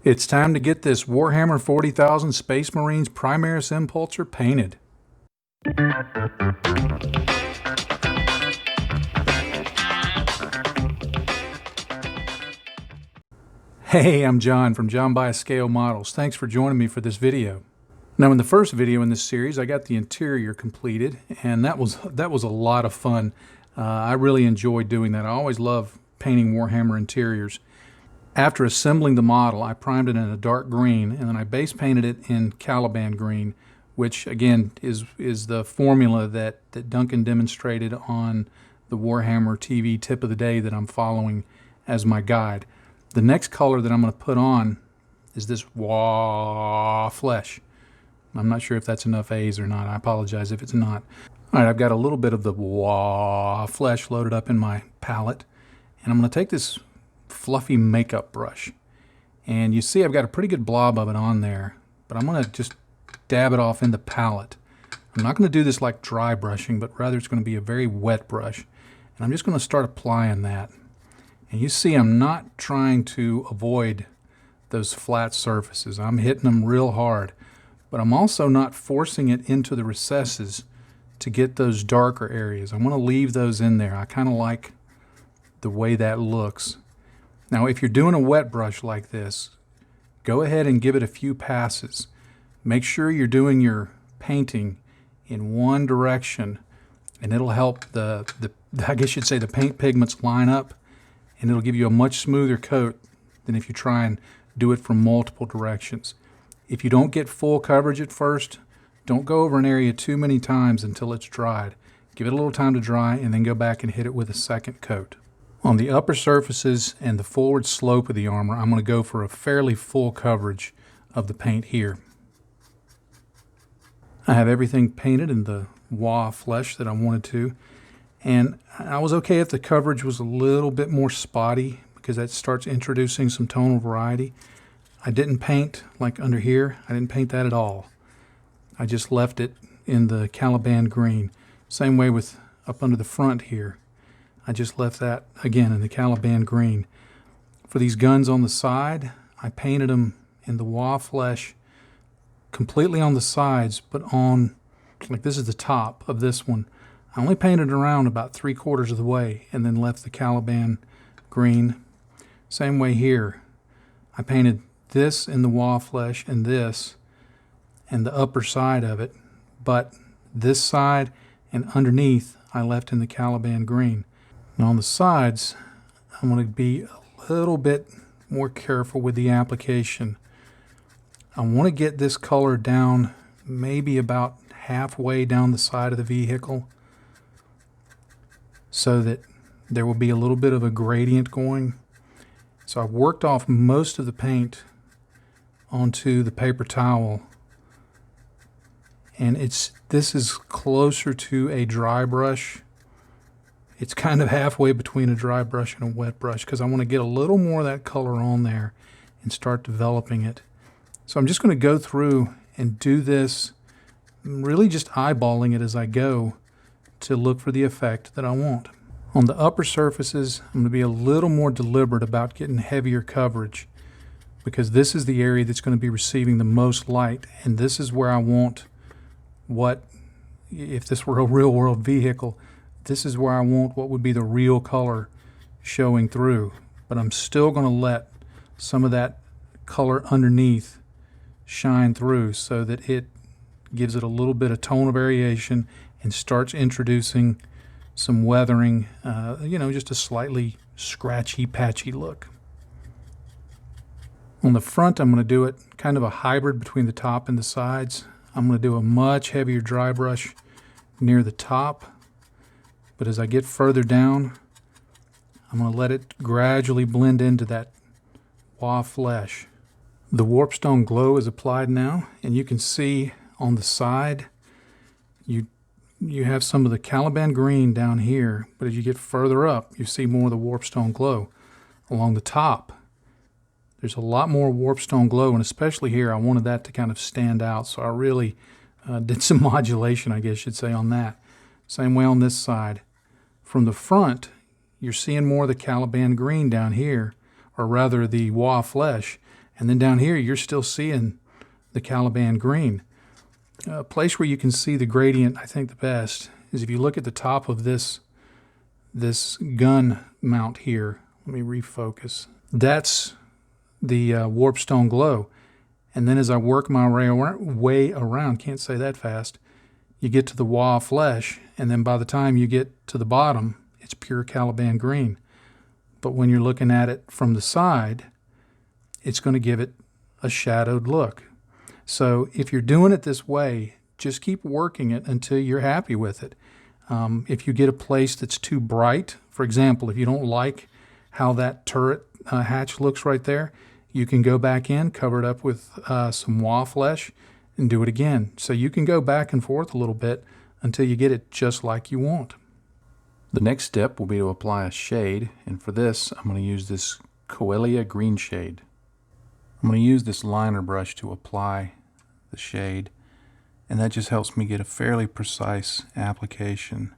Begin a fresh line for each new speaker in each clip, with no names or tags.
It's time to get this Warhammer 40,000 Space Marines Primaris Impulsor painted. Hey, I'm John from John Bius Scale Models. Thanks for joining me for this video. Now, in the first video in this series, I got the interior completed, and that was a lot of fun. I really enjoyed doing that. I always love painting Warhammer interiors. After assembling the model, I primed it in a dark green, and then I base painted it in Caliban green, which again is the formula that Duncan demonstrated on the Warhammer TV tip of the day that I'm following as my guide. The next color that I'm going to put on is this raw flesh. I'm not sure if that's enough A's or not. I apologize if it's not. All right, I've got a little bit of the raw flesh loaded up in my palette, and I'm going to take this fluffy makeup brush, and you see I've got a pretty good blob of it on there, but I'm going to just dab it off in the palette. I'm not going to do this like dry brushing, but rather it's going to be a very wet brush, and I'm just going to start applying that. And you see I'm not trying to avoid those flat surfaces. I'm hitting them real hard, but I'm also not forcing it into the recesses to get those darker areas. I'm going to leave those in there. I kind of like the way that looks. Now, if you're doing a wet brush like this, go ahead and give it a few passes. Make sure you're doing your painting in one direction, and it'll help I guess you'd say the paint pigments line up, and it'll give you a much smoother coat than if you try and do it from multiple directions. If you don't get full coverage at first, don't go over an area too many times until it's dried. Give it a little time to dry, and then go back and hit it with a second coat. On the upper surfaces and the forward slope of the armor, I'm going to go for a fairly full coverage of the paint here. I have everything painted in the raw flesh that I wanted to, and I was okay if the coverage was a little bit more spotty because that starts introducing some tonal variety. I didn't paint like under here. I didn't paint that at all. I just left it in the Caliban green. Same way with up under the front here. I just left that, again, in the Caliban green. For these guns on the side, I painted them in the raw flesh completely on the sides, but on, like this is the top of this one. I only painted around about 3/4 of the way and then left the Caliban green. Same way here. I painted this in the raw flesh and this and the upper side of it, but this side and underneath I left in the Caliban green. Now on the sides, I'm going to be a little bit more careful with the application. I want to get this color down maybe about halfway down the side of the vehicle so that there will be a little bit of a gradient going. So I've worked off most of the paint onto the paper towel, and this is closer to a dry brush. It's kind of halfway between a dry brush and a wet brush because I want to get a little more of that color on there and start developing it. So I'm just going to go through and do this, really just eyeballing it as I go to look for the effect that I want. On the upper surfaces, I'm going to be a little more deliberate about getting heavier coverage because this is the area that's going to be receiving the most light, and this is where I want if this were a real-world vehicle, this is where I want what would be the real color showing through. But I'm still going to let some of that color underneath shine through so that it gives it a little bit of tonal variation and starts introducing some weathering, just a slightly scratchy, patchy look. On the front, I'm going to do it kind of a hybrid between the top and the sides. I'm going to do a much heavier dry brush near the top. But as I get further down, I'm going to let it gradually blend into that raw flesh. The Warpstone Glow is applied now, and you can see on the side, you have some of the Caliban green down here, but as you get further up, you see more of the Warpstone Glow. Along the top, there's a lot more Warpstone Glow, and especially here, I wanted that to kind of stand out, so I really did some modulation, I guess you'd say, on that. Same way on this side. From the front, you're seeing more of the Caliban green down here, or rather the raw flesh, And then down here, you're still seeing the Caliban green. A place where you can see the gradient, I think the best, is if you look at the top of this gun mount here. Let me refocus. That's the Warpstone Glow. And then as I work my way around, can't say that fast, you get to the Wa flesh, and then by the time you get to the bottom, it's pure Caliban green. But when you're looking at it from the side, it's going to give it a shadowed look. So if you're doing it this way, just keep working it until you're happy with it. If you get a place that's too bright, for example, if you don't like how that turret hatch looks right there, you can go back in, cover it up with some Wa flesh, and do it again. So you can go back and forth a little bit until you get it just like you want. The next step will be to apply a shade, and for this I'm going to use this Coelia green shade. I'm going to use this liner brush to apply the shade, and that just helps me get a fairly precise application.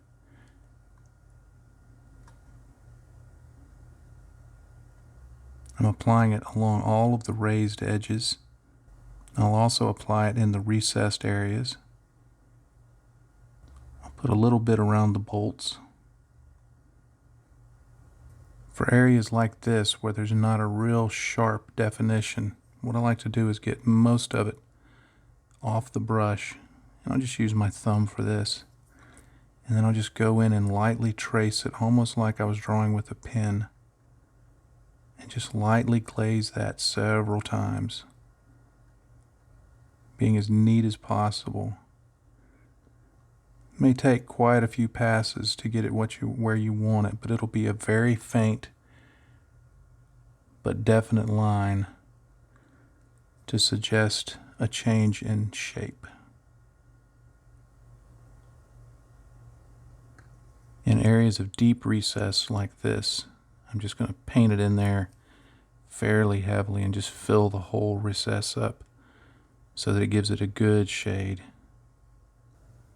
I'm applying it along all of the raised edges. I'll also apply it in the recessed areas. I'll put a little bit around the bolts. For areas like this where there's not a real sharp definition, what I like to do is get most of it off the brush. And I'll just use my thumb for this. And then I'll just go in and lightly trace it, almost like I was drawing with a pen. And just lightly glaze that several times, being as neat as possible. It may take quite a few passes to get it where you want it, but it'll be a very faint but definite line to suggest a change in shape. In areas of deep recess like this, I'm just going to paint it in there fairly heavily and just fill the whole recess up so that it gives it a good shade.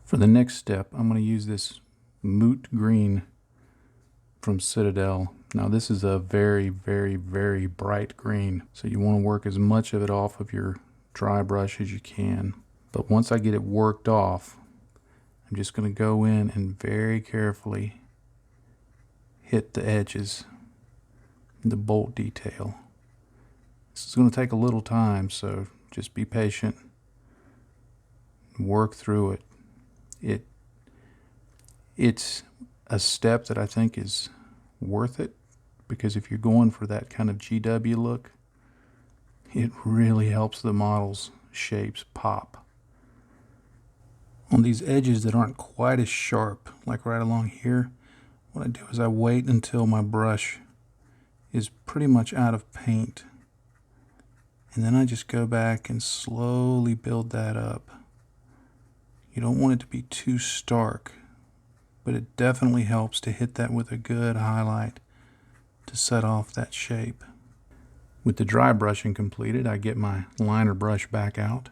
For the next step, I'm going to use this moot green from Citadel. Now this is a very, very, very bright green, so you want to work as much of it off of your dry brush as you can. But once I get it worked off, I'm just going to go in and very carefully hit the edges, the bolt detail. This is going to take a little time, so just be patient. Work through it. It's a step that I think is worth it, because if you're going for that kind of GW look, it really helps the model's shapes pop. On these edges that aren't quite as sharp, like right along here, what I do is I wait until my brush is pretty much out of paint, and then I just go back and slowly build that up. You don't want it to be too stark, but it definitely helps to hit that with a good highlight to set off that shape. With the dry brushing completed, I get my liner brush back out,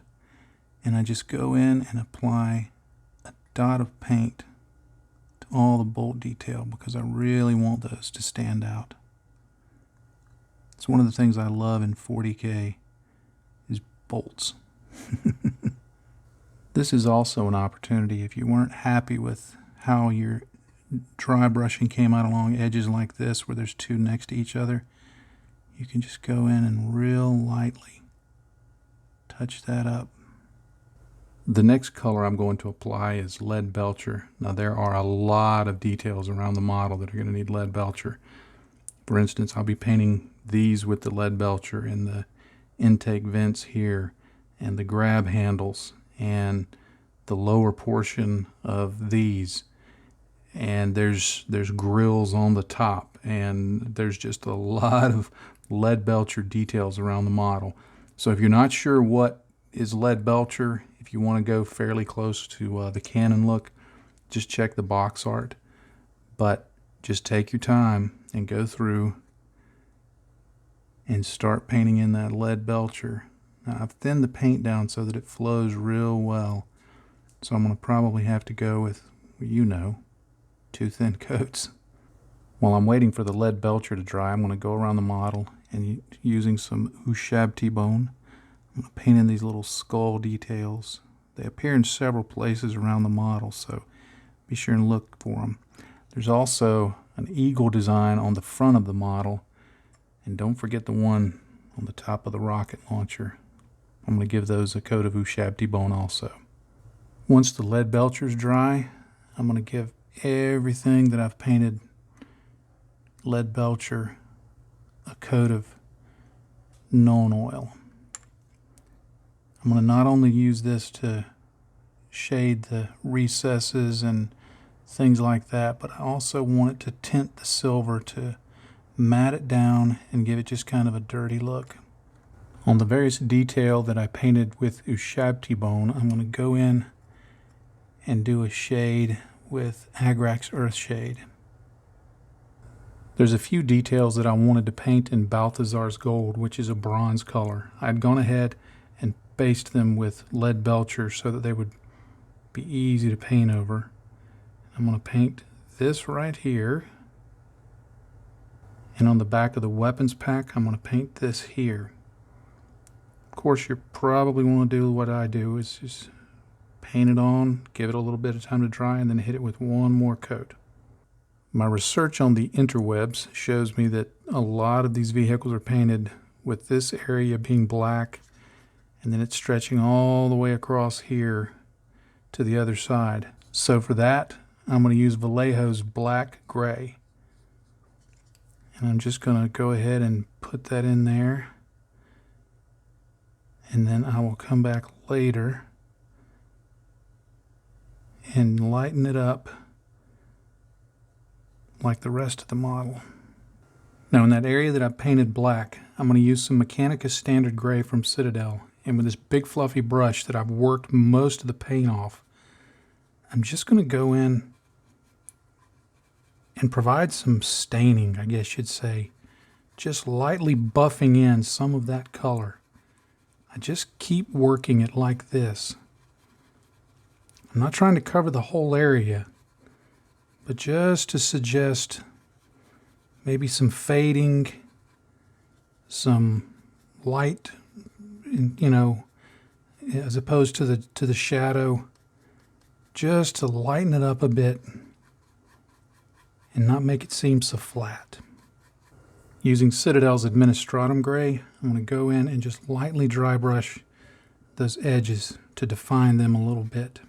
and I just go in and apply a dot of paint to all the bolt detail, because I really want those to stand out. It's one of the things I love in 40K is bolts. This is also an opportunity, if you weren't happy with how your dry brushing came out along edges like this where there's two next to each other, you can just go in and real lightly touch that up. The next color I'm going to apply is Lead Belcher. Now there are a lot of details around the model that are going to need Lead Belcher. For instance, I'll be painting these with the Lead Belcher in the intake vents here, and the grab handles, and the lower portion of these. And there's grills on the top, and there's just a lot of Lead Belcher details around the model. So if you're not sure what is Lead Belcher, if you want to go fairly close to the Canon look, just check the box art. But just take your time and go through and start painting in that Lead Belcher. Now I've thinned the paint down so that it flows real well, so I'm going to probably have to go with, you know, 2 thin coats. While I'm waiting for the Lead Belcher to dry, I'm going to go around the model and using some Ushabti Bone, I'm going to paint in these little skull details. They appear in several places around the model, so be sure and look for them. There's also an eagle design on the front of the model, and don't forget the one on the top of the rocket launcher. I'm going to give those a coat of Ushabti Bone also. Once the lead belcher's dry, I'm going to give everything that I've painted lead belcher a coat of Nuln Oil. I'm going to not only use this to shade the recesses and things like that, but I also want it to tint the silver to matte it down and give it just kind of a dirty look. On the various detail that I painted with Ushabti Bone, I'm going to go in and do a shade with Agrax Earthshade. There's a few details that I wanted to paint in Balthazar's Gold, which is a bronze color. I'd gone ahead and based them with lead belcher so that they would be easy to paint over. I'm going to paint this right here, and on the back of the weapons pack I'm going to paint this here. Of course, you probably want to do what I do, is just paint it on, give it a little bit of time to dry, and then hit it with one more coat. My research on the interwebs shows me that a lot of these vehicles are painted with this area being black, and then it's stretching all the way across here to the other side. So for that, I'm going to use Vallejo's Black Gray. And I'm just going to go ahead and put that in there. And then I will come back later and lighten it up like the rest of the model. Now in that area that I painted black, I'm going to use some Mechanicus Standard Gray from Citadel. And with this big fluffy brush that I've worked most of the paint off, I'm just going to go in and provide some staining, I guess you'd say. Just lightly buffing in some of that color. I just keep working it like this. I'm not trying to cover the whole area, but just to suggest maybe some fading, some light, you know, as opposed to the shadow, just to lighten it up a bit and not make it seem so flat. Using Citadel's Administratum Gray, I'm going to go in and just lightly dry brush those edges to define them a little bit.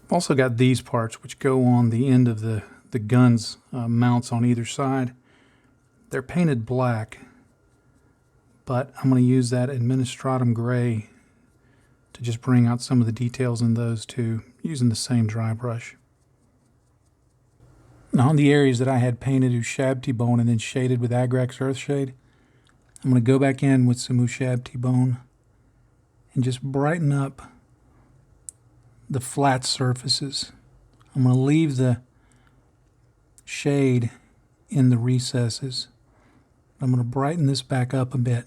I've also got these parts which go on the end of the gun's mounts on either side. They're painted black, but I'm going to use that Administratum Gray to just bring out some of the details in those too, using the same dry brush. Now on the areas that I had painted Ushabti Bone and then shaded with Agrax Earthshade, I'm going to go back in with some Ushabti Bone and just brighten up the flat surfaces. I'm going to leave the shade in the recesses. I'm going to brighten this back up a bit.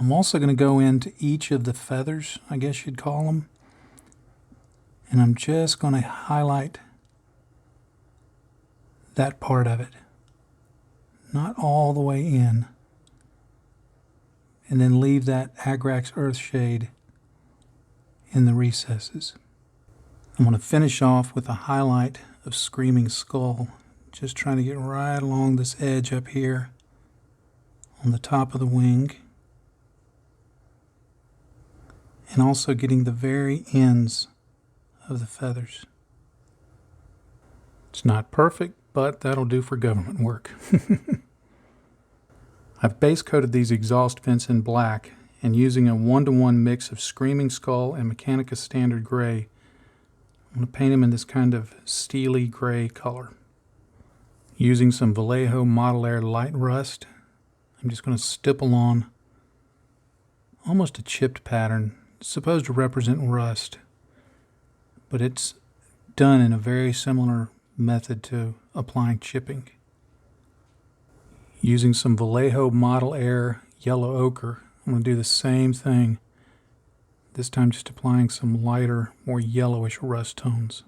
I'm also going to go into each of the feathers, I guess you'd call them, and I'm just going to highlight that part of it. Not all the way in. And then leave that Agrax Earthshade in the recesses. I'm going to finish off with a highlight of Screaming Skull. Just trying to get right along this edge up here on the top of the wing. And also getting the very ends of the feathers. It's not perfect, but that'll do for government work. I've base coated these exhaust vents in black, and using a 1-to-1 mix of Screaming Skull and Mechanicus Standard Gray, I'm going to paint them in this kind of steely gray color. Using some Vallejo Model Air Light Rust, I'm just going to stipple on almost a chipped pattern. It's supposed to represent rust, but it's done in a very similar method to applying chipping. Using some Vallejo Model Air Yellow Ochre, I'm going to do the same thing, this time just applying some lighter, more yellowish rust tones.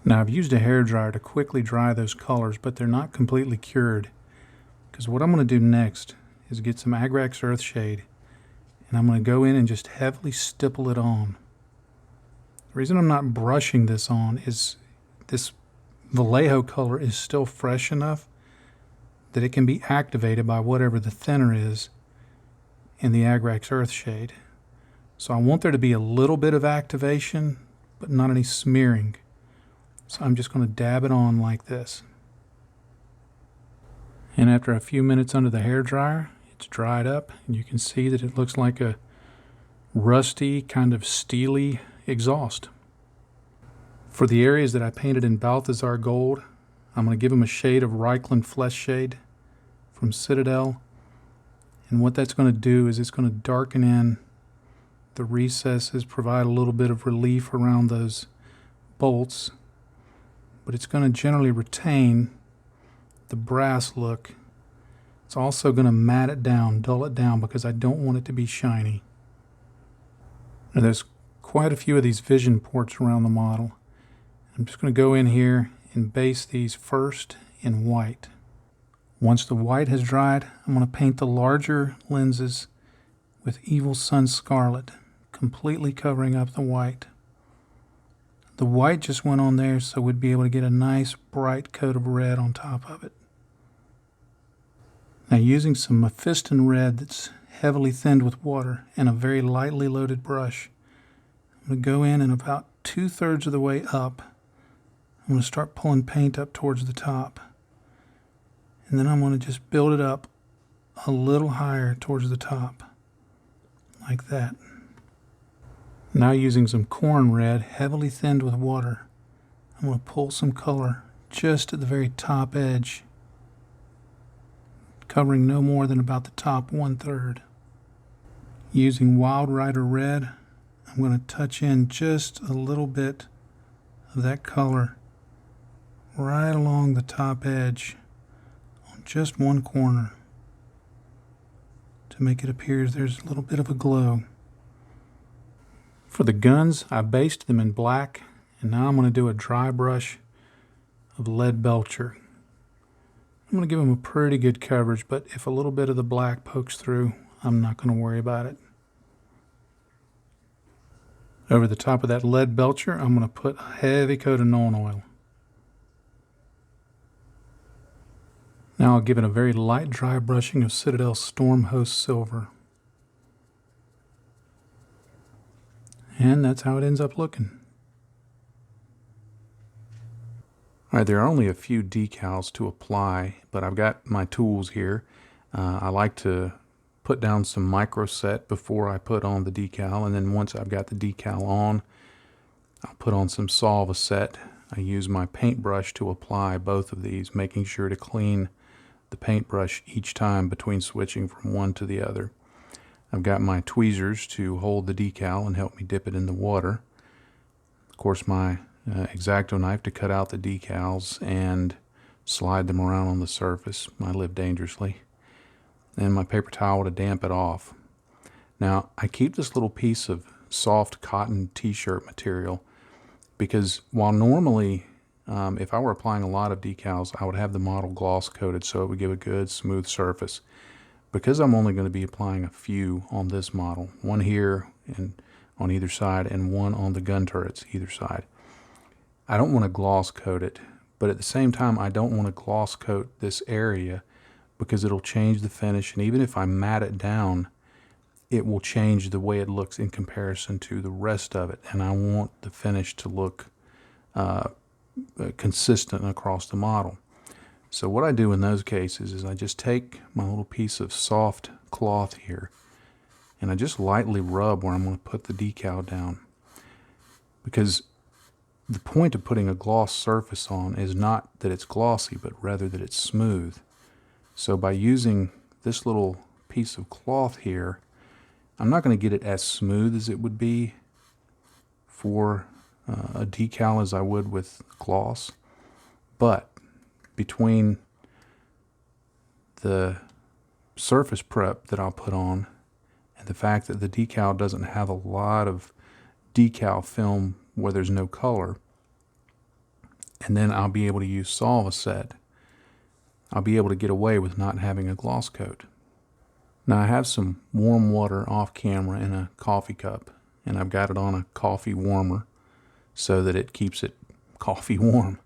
Now I've used a hairdryer to quickly dry those colors, but they're not completely cured because what I'm going to do next is get some Agrax Earthshade, and I'm going to go in and just heavily stipple it on. The reason I'm not brushing this on is this Vallejo color is still fresh enough that it can be activated by whatever the thinner is in the Agrax Earthshade. So I want there to be a little bit of activation, but not any smearing. So I'm just going to dab it on like this. And after a few minutes under the hairdryer, it's dried up, and you can see that it looks like a rusty, kind of steely exhaust. For the areas that I painted in Balthazar Gold, I'm going to give them a shade of Reichland Flesh Shade from Citadel. And what that's going to do is it's going to darken in the recesses, provide a little bit of relief around those bolts, but it's going to generally retain the brass look. It's also going to matte it down, dull it down, because I don't want it to be shiny. Now there's quite a few of these vision ports around the model. I'm just going to go in here and base these first in white. Once the white has dried, I'm going to paint the larger lenses with Evil Sun Scarlet, completely covering up the white. The white just went on there so we'd be able to get a nice bright coat of red on top of it. Now using some Mephiston red that's heavily thinned with water and a very lightly loaded brush, I'm going to go in and about 2/3 of the way up, I'm going to start pulling paint up towards the top. And then I'm going to just build it up a little higher towards the top, like that. Now using some corn red, heavily thinned with water, I'm going to pull some color just at the very top edge, covering no more than about the top 1/3. Using Wild Rider red, I'm going to touch in just a little bit of that color right along the top edge on just one corner to make it appear as there's a little bit of a glow. For the guns, I based them in black, and now I'm going to do a dry brush of lead Belcher. I'm going to give them a pretty good coverage, but if a little bit of the black pokes through, I'm not going to worry about it. Over the top of that lead Belcher, I'm going to put a heavy coat of Nuln Oil. Now I'll give it a very light dry brushing of Citadel Stormhost Silver. And that's how it ends up looking. Alright, there are only a few decals to apply, but I've got my tools here. I like to put down some microset before I put on the decal, and then once I've got the decal on, I'll put on some Solvaset. I use my paintbrush to apply both of these, making sure to clean the paintbrush each time between switching from one to the other. I've got my tweezers to hold the decal and help me dip it in the water. Of course, my X-Acto knife to cut out the decals and slide them around on the surface. I live dangerously. And my paper towel to damp it off. Now, I keep this little piece of soft cotton t-shirt material because while normally if I were applying a lot of decals, I would have the model gloss coated so it would give a good smooth surface. Because I'm only going to be applying a few on this model, one here and on either side and one on the gun turrets either side, I don't want to gloss coat it, but at the same time I don't want to gloss coat this area because it'll change the finish, and even if I matte it down, it will change the way it looks in comparison to the rest of it, and I want the finish to look consistent across the model. So what I do in those cases is I just take my little piece of soft cloth here and I just lightly rub where I'm going to put the decal down, because the point of putting a gloss surface on is not that it's glossy, but rather that it's smooth. So by using this little piece of cloth here, I'm not going to get it as smooth as it would be for a decal as I would with gloss, but between the surface prep that I'll put on and the fact that the decal doesn't have a lot of decal film where there's no color, and then I'll be able to use Solvaset, I'll be able to get away with not having a gloss coat. Now I have some warm water off camera in a coffee cup, and I've got it on a coffee warmer so that it keeps it coffee warm.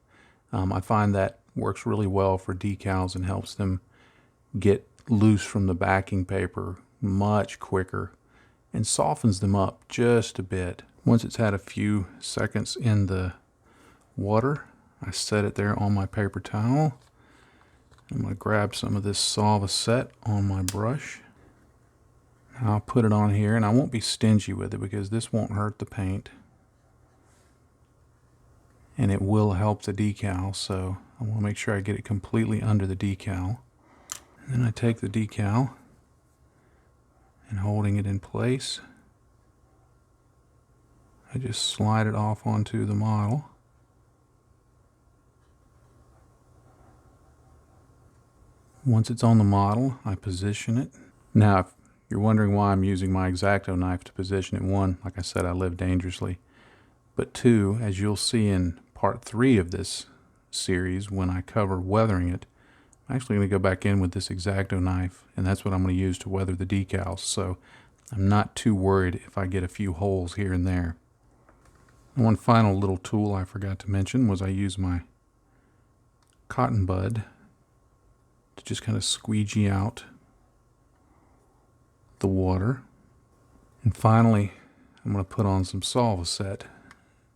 I find that works really well for decals and helps them get loose from the backing paper much quicker and softens them up just a bit. Once it's had a few seconds in the water, I set it there on my paper towel. I'm going to grab some of this Solvaset on my brush. I'll put it on here, and I won't be stingy with it because this won't hurt the paint. And it will help the decal, so I want to make sure I get it completely under the decal. And then I take the decal and holding it in place, I just slide it off onto the model. Once it's on the model, I position it. Now, if you're wondering why I'm using my X-Acto knife to position it, one, like I said, I live dangerously. But two, as you'll see in part 3 of this series, when I cover weathering it, I'm actually going to go back in with this X-Acto knife, and that's what I'm going to use to weather the decals. So I'm not too worried if I get a few holes here and there. And one final little tool I forgot to mention was I use my cotton bud to just kind of squeegee out the water. And finally, I'm going to put on some Solvaset.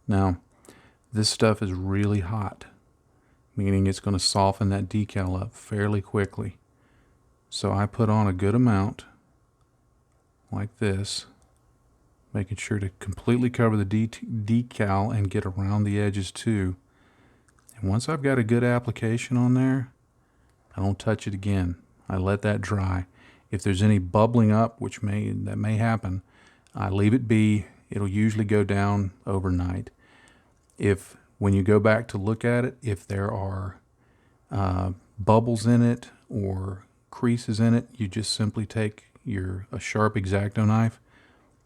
Now, this stuff is really hot, meaning it's going to soften that decal up fairly quickly. So I put on a good amount, like this, making sure to completely cover the decal and get around the edges too. And once I've got a good application on there, I don't touch it again. I let that dry. If there's any bubbling up, which may happen, I leave it be. It'll usually go down overnight. If when you go back to look at it, if there are bubbles in it or creases in it, you just simply take a sharp X-Acto knife,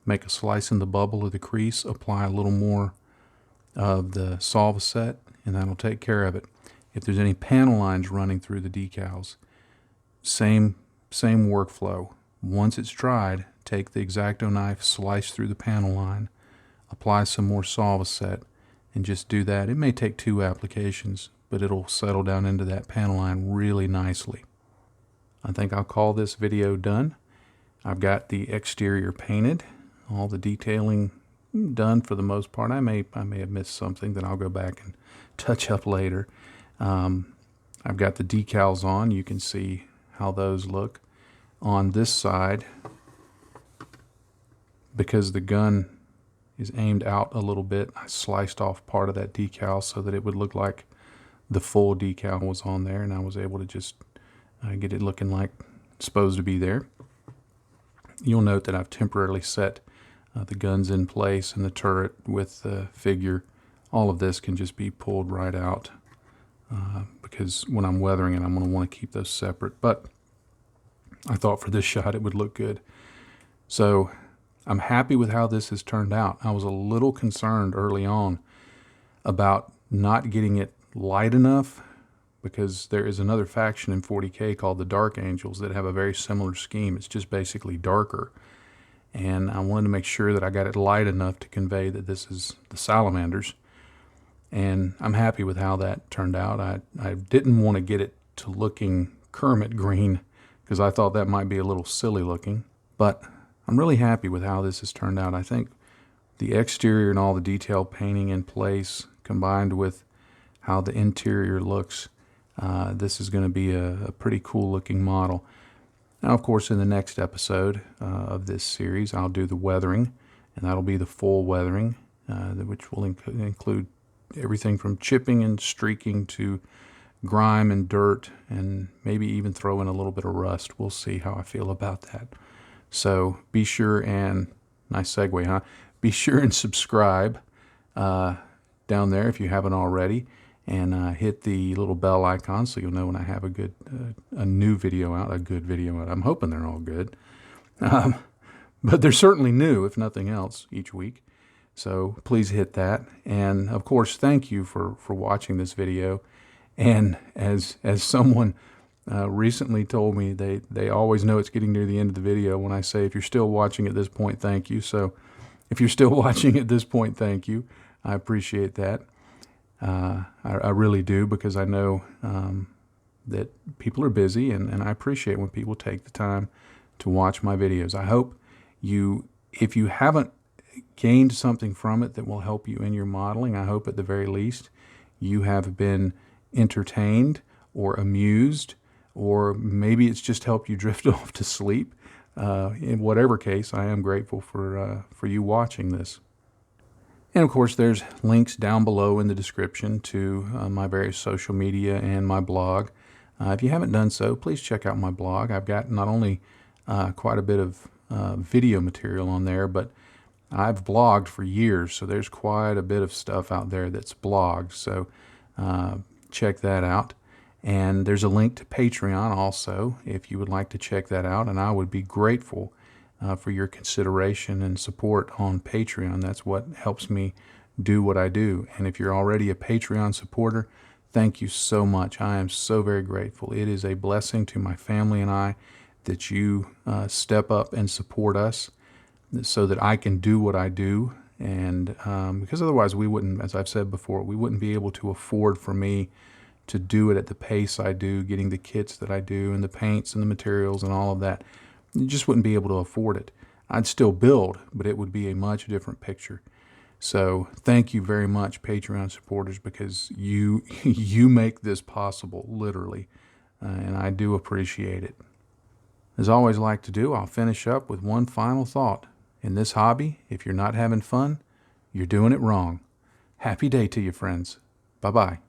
make a slice in the bubble or the crease, apply a little more of the Solvaset, and that'll take care of it. If there's any panel lines running through the decals, same workflow. Once it's dried, take the X-Acto knife, slice through the panel line, apply some more Solvaset, and just do that. It may take 2 applications, but it'll settle down into that panel line really nicely. I think I'll call this video done. I've got the exterior painted, all the detailing done for the most part. I may have missed something that I'll go back and touch up later. I've got the decals on. You can see how those look. On this side, because the gun is aimed out a little bit, I sliced off part of that decal so that it would look like the full decal was on there, and I was able to just get it looking like it's supposed to be there. You'll note that I've temporarily set the guns in place and the turret with the figure. All of this can just be pulled right out because when I'm weathering it, I'm going to want to keep those separate. But I thought for this shot it would look good. So I'm happy with how this has turned out. I was a little concerned early on about not getting it light enough, because there is another faction in 40K called the Dark Angels that have a very similar scheme. It's just basically darker. And I wanted to make sure that I got it light enough to convey that this is the Salamanders. And I'm happy with how that turned out. I didn't want to get it to looking Kermit green because I thought that might be a little silly looking. But I'm really happy with how this has turned out. I think the exterior and all the detail painting in place, combined with how the interior looks, this is going to be a pretty cool looking model. Now, of course, in the next episode of this series, I'll do the weathering, and that'll be the full weathering, which will include everything from chipping and streaking to grime and dirt, and maybe even throw in a little bit of rust. We'll see how I feel about that. So be sure and, nice segue, huh? Be sure and subscribe down there if you haven't already, and hit the little bell icon so you'll know when I have a new video out, a good video out. I'm hoping they're all good. But they're certainly new, if nothing else, each week. So please hit that. And of course, thank you for watching this video. And as someone recently told me they always know it's getting near the end of the video when I say, if you're still watching at this point, thank you. So if you're still watching at this point, thank you. I appreciate that. I really do, because I know that people are busy, and I appreciate when people take the time to watch my videos. I hope if you haven't gained something from it that will help you in your modeling, I hope at the very least you have been entertained or amused, or maybe it's just helped you drift off to sleep. In whatever case, I am grateful for you watching this. And of course, there's links down below in the description to my various social media and my blog. If you haven't done so, please check out my blog. I've got not only quite a bit of video material on there, but I've blogged for years, so there's quite a bit of stuff out there that's blogged. So check that out. And there's a link to Patreon also, if you would like to check that out. And I would be grateful for your consideration and support on Patreon. That's what helps me do what I do. And if you're already a Patreon supporter, thank you so much. I am so very grateful. It is a blessing to my family and I that you step up and support us so that I can do what I do. And because otherwise we wouldn't, as I've said before, we wouldn't be able to afford for me to do it at the pace I do, getting the kits that I do and the paints and the materials and all of that. You just wouldn't be able to afford it. I'd still build, but it would be a much different picture. So thank you very much, Patreon supporters, because you make this possible, literally, and I do appreciate it. As I always like to do, I'll finish up with one final thought. In this hobby, if you're not having fun, you're doing it wrong. Happy day to you, friends. Bye-bye.